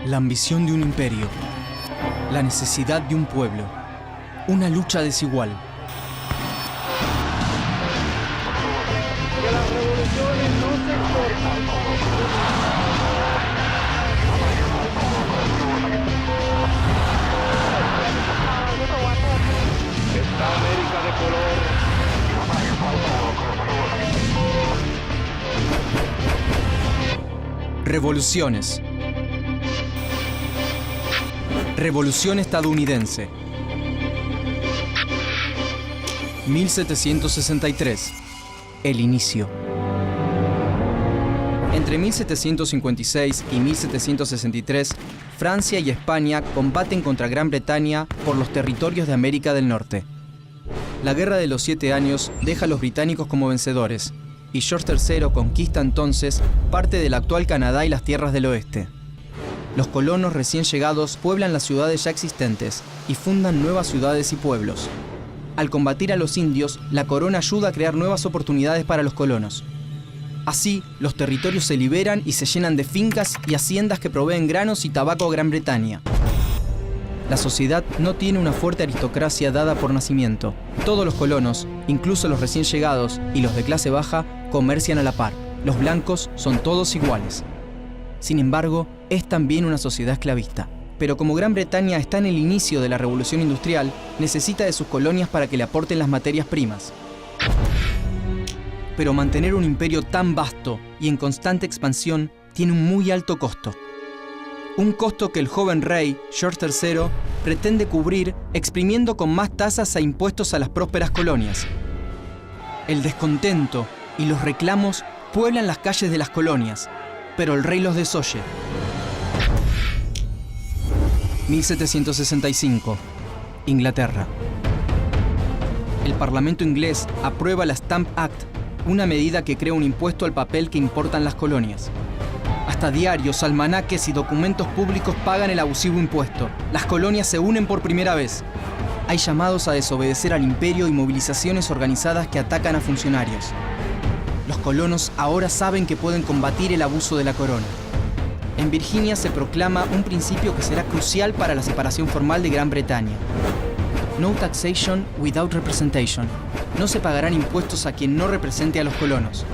La ambición de un imperio, la necesidad de un pueblo, una lucha desigual. Que las revoluciones no se exportan. Esta América de color. Revoluciones. Revolución estadounidense. 1763. El inicio. Entre 1756 y 1763, Francia y España combaten contra Gran Bretaña por los territorios de América del Norte. La Guerra de los 7 Años deja a los británicos como vencedores, y George III conquista entonces parte del actual Canadá y las tierras del oeste. Los colonos recién llegados pueblan las ciudades ya existentes y fundan nuevas ciudades y pueblos. Al combatir a los indios, la corona ayuda a crear nuevas oportunidades para los colonos. Así, los territorios se liberan y se llenan de fincas y haciendas que proveen granos y tabaco a Gran Bretaña. La sociedad no tiene una fuerte aristocracia dada por nacimiento. Todos los colonos, incluso los recién llegados y los de clase baja, comercian a la par. Los blancos son todos iguales. Sin embargo, es también una sociedad esclavista. Pero como Gran Bretaña está en el inicio de la revolución industrial, necesita de sus colonias para que le aporten las materias primas. Pero mantener un imperio tan vasto y en constante expansión tiene un muy alto costo. Un costo que el joven rey, George III, pretende cubrir exprimiendo con más tasas e impuestos a las prósperas colonias. El descontento y los reclamos pueblan las calles de las colonias, pero el rey los desoye. 1765. Inglaterra. El Parlamento inglés aprueba la Stamp Act, una medida que crea un impuesto al papel que importan las colonias. Hasta diarios, almanaques y documentos públicos pagan el abusivo impuesto. Las colonias se unen por primera vez. Hay llamados a desobedecer al imperio y movilizaciones organizadas que atacan a funcionarios. Los colonos ahora saben que pueden combatir el abuso de la corona. En Virginia se proclama un principio que será crucial para la separación formal de Gran Bretaña. No taxation without representation. No se pagarán impuestos a quien no represente a los colonos.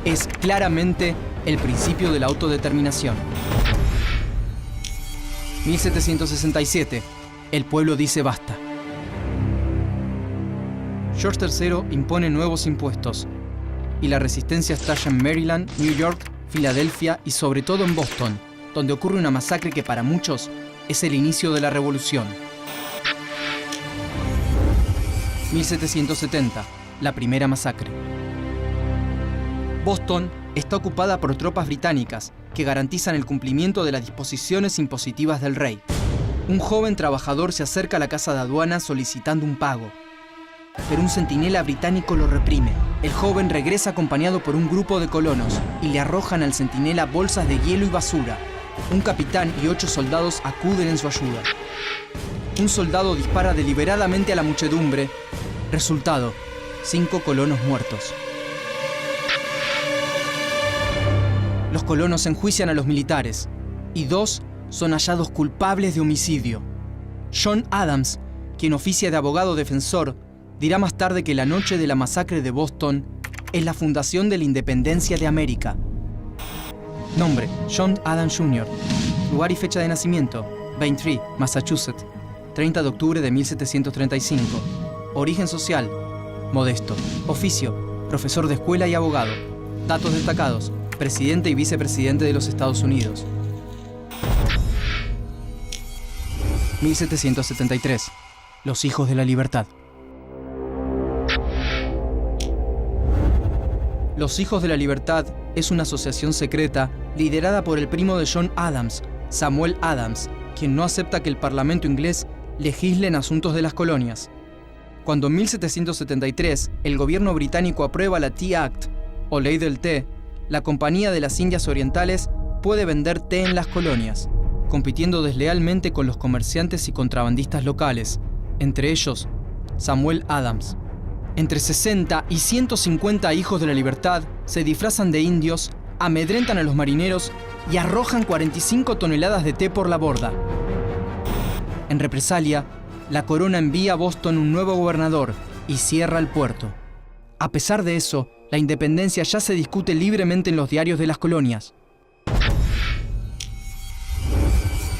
Es claramente el principio de la autodeterminación. 1767. El pueblo dice basta. George III impone nuevos impuestos y la resistencia estalla en Maryland, New York, Filadelfia y sobre todo en Boston, donde ocurre una masacre que para muchos es el inicio de la revolución. 1770. La primera masacre. Boston está ocupada por tropas británicas que garantizan el cumplimiento de las disposiciones impositivas del rey. Un joven trabajador se acerca a la casa de aduana solicitando un pago, pero un centinela británico lo reprime. El joven regresa acompañado por un grupo de colonos y le arrojan al centinela bolsas de hielo y basura. Un capitán y 8 soldados acuden en su ayuda. Un soldado dispara deliberadamente a la muchedumbre. Resultado: 5 colonos muertos. Los colonos enjuician a los militares y 2 son hallados culpables de homicidio. John Adams, quien oficia de abogado defensor, dirá más tarde que la noche de la masacre de Boston es la fundación de la independencia de América. Nombre: John Adams Jr. Lugar y fecha de nacimiento: Braintree, Massachusetts, 30 de octubre de 1735. Origen social: modesto. Oficio: profesor de escuela y abogado. Datos destacados: presidente y vicepresidente de los Estados Unidos. 1773. Los hijos de la libertad. Los Hijos de la Libertad es una asociación secreta liderada por el primo de John Adams, Samuel Adams, quien no acepta que el Parlamento inglés legisle en asuntos de las colonias. Cuando en 1773 el gobierno británico aprueba la Tea Act, o Ley del Té, la Compañía de las Indias Orientales puede vender té en las colonias, compitiendo deslealmente con los comerciantes y contrabandistas locales, entre ellos Samuel Adams. Entre 60 y 150 hijos de la libertad se disfrazan de indios, amedrentan a los marineros y arrojan 45 toneladas de té por la borda. En represalia, la corona envía a Boston un nuevo gobernador y cierra el puerto. A pesar de eso, la independencia ya se discute libremente en los diarios de las colonias.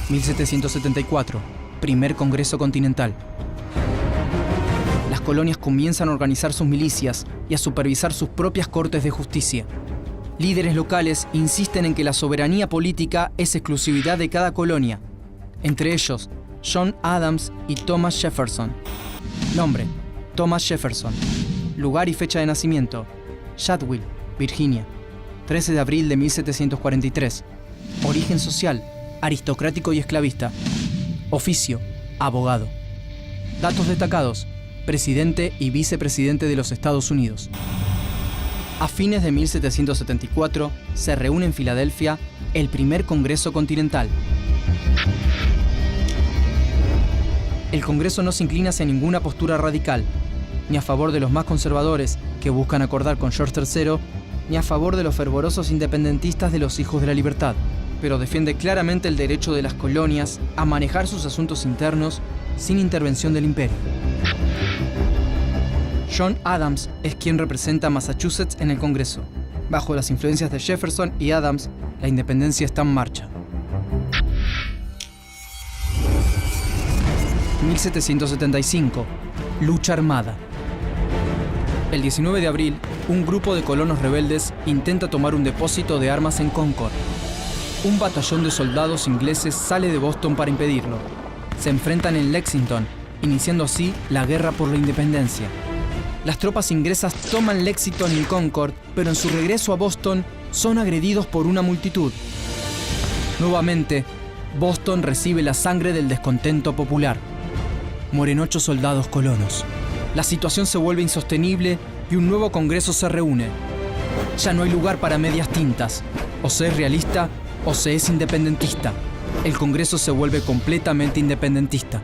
1774, primer Congreso Continental. Las colonias comienzan a organizar sus milicias y a supervisar sus propias cortes de justicia. Líderes locales insisten en que la soberanía política es exclusividad de cada colonia, entre ellos John Adams y Thomas Jefferson. Nombre: Thomas Jefferson. Lugar y fecha de nacimiento: Shadwell, Virginia, 13 de abril de 1743. Origen social: aristocrático y esclavista. Oficio: abogado. Datos destacados: presidente y vicepresidente de los Estados Unidos. A fines de 1774 se reúne en Filadelfia el primer Congreso Continental. El Congreso no se inclina hacia ninguna postura radical, ni a favor de los más conservadores que buscan acordar con George III, ni a favor de los fervorosos independentistas de los Hijos de la Libertad, pero defiende claramente el derecho de las colonias a manejar sus asuntos internos sin intervención del imperio. John Adams es quien representa a Massachusetts en el Congreso. Bajo las influencias de Jefferson y Adams, la independencia está en marcha. 1775. Lucha armada. El 19 de abril, un grupo de colonos rebeldes intenta tomar un depósito de armas en Concord. Un batallón de soldados ingleses sale de Boston para impedirlo. Se enfrentan en Lexington, iniciando así la guerra por la independencia. Las tropas inglesas toman Lexington y Concord, pero en su regreso a Boston son agredidos por una multitud. Nuevamente, Boston recibe la sangre del descontento popular. Mueren 8 soldados colonos. La situación se vuelve insostenible y un nuevo Congreso se reúne. Ya no hay lugar para medias tintas. O se es realista o se es independentista. El Congreso se vuelve completamente independentista.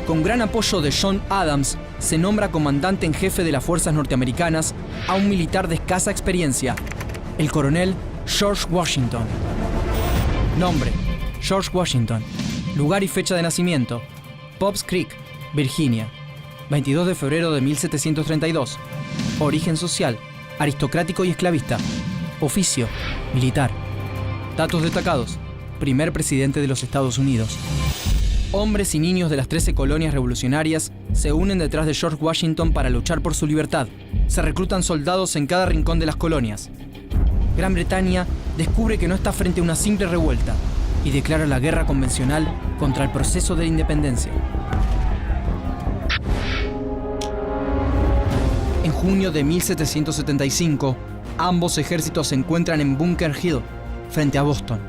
Con gran apoyo de John Adams, se nombra comandante en jefe de las fuerzas norteamericanas a un militar de escasa experiencia, el coronel George Washington. Nombre: George Washington. Lugar y fecha de nacimiento: Pops Creek, Virginia, 22 de febrero de 1732. Origen social: aristocrático y esclavista. Oficio: militar. Datos destacados: primer presidente de los Estados Unidos. Hombres y niños de las 13 colonias revolucionarias se unen detrás de George Washington para luchar por su libertad. Se reclutan soldados en cada rincón de las colonias. Gran Bretaña descubre que no está frente a una simple revuelta y declara la guerra convencional contra el proceso de la independencia. En junio de 1775, ambos ejércitos se encuentran en Bunker Hill, frente a Boston.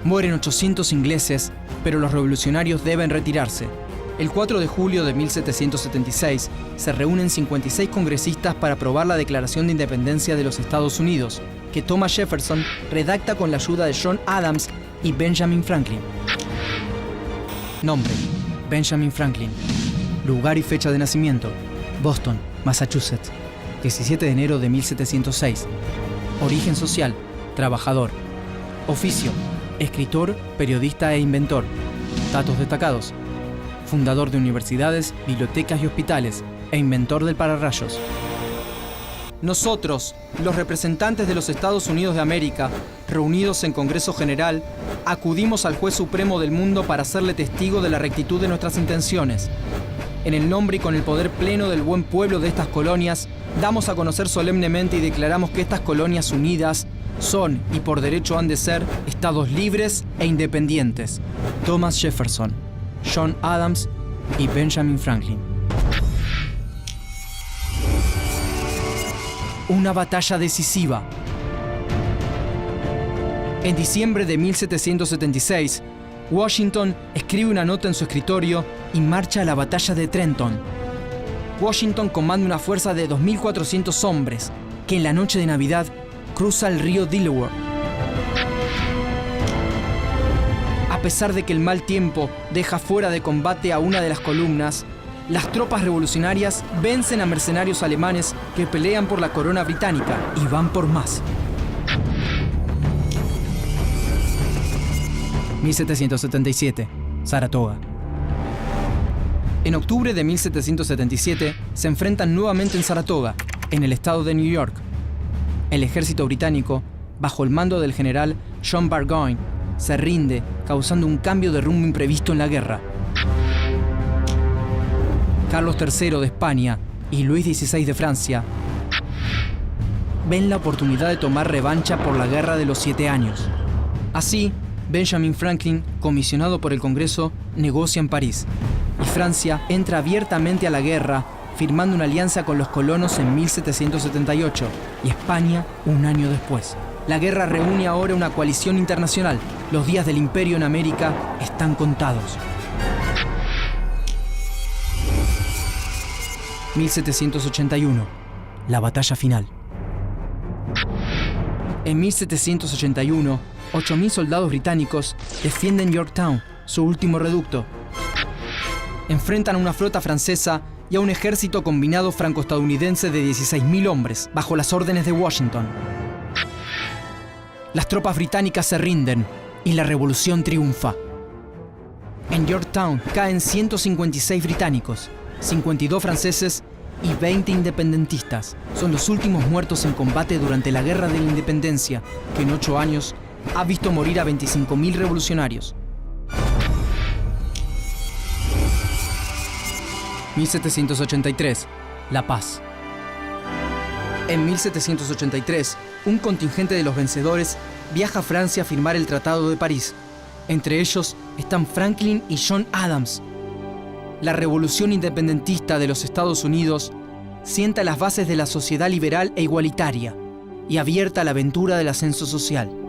Mueren 800 ingleses, pero los revolucionarios deben retirarse. El 4 de julio de 1776 se reúnen 56 congresistas para aprobar la Declaración de Independencia de los Estados Unidos, que Thomas Jefferson redacta con la ayuda de John Adams y Benjamin Franklin. Nombre: Benjamin Franklin. Lugar y fecha de nacimiento: Boston, Massachusetts, 17 de enero de 1706. Origen social: trabajador. Oficio: escritor, periodista e inventor. Datos destacados: fundador de universidades, bibliotecas y hospitales, e inventor del pararrayos. Nosotros, los representantes de los Estados Unidos de América, reunidos en Congreso General, acudimos al Juez Supremo del mundo para hacerle testigo de la rectitud de nuestras intenciones. En el nombre y con el poder pleno del buen pueblo de estas colonias, damos a conocer solemnemente y declaramos que estas colonias unidas son, y por derecho han de ser, estados libres e independientes. Thomas Jefferson, John Adams y Benjamin Franklin. Una batalla decisiva. En diciembre de 1776, Washington escribe una nota en su escritorio y marcha a la batalla de Trenton. Washington comanda una fuerza de 2.400 hombres que en la noche de Navidad cruza el río Delaware. A pesar de que el mal tiempo deja fuera de combate a una de las columnas, las tropas revolucionarias vencen a mercenarios alemanes que pelean por la corona británica y van por más. 1777, Saratoga. En octubre de 1777 se enfrentan nuevamente en Saratoga, en el estado de New York. El ejército británico, bajo el mando del general John Burgoyne, se rinde, causando un cambio de rumbo imprevisto en la guerra. Carlos III de España y Luis XVI de Francia ven la oportunidad de tomar revancha por la Guerra de los 7 años. Así, Benjamin Franklin, comisionado por el Congreso, negocia en París, y Francia entra abiertamente a la guerra, firmando una alianza con los colonos en 1778 y España un año después. La guerra reúne ahora una coalición internacional. Los días del imperio en América están contados. 1781. La batalla final. En 1781, 8.000 soldados británicos defienden Yorktown, su último reducto. Enfrentan a una flota francesa y a un ejército combinado franco-estadounidense de 16.000 hombres, bajo las órdenes de Washington. Las tropas británicas se rinden y la revolución triunfa. En Yorktown caen 156 británicos, 52 franceses y 20 independentistas. Son los últimos muertos en combate durante la Guerra de la Independencia, que en 8 años ha visto morir a 25.000 revolucionarios. 1783. La paz. En 1783, un contingente de los vencedores viaja a Francia a firmar el Tratado de París. Entre ellos están Franklin y John Adams. La revolución independentista de los Estados Unidos sienta las bases de la sociedad liberal e igualitaria y abierta a la aventura del ascenso social.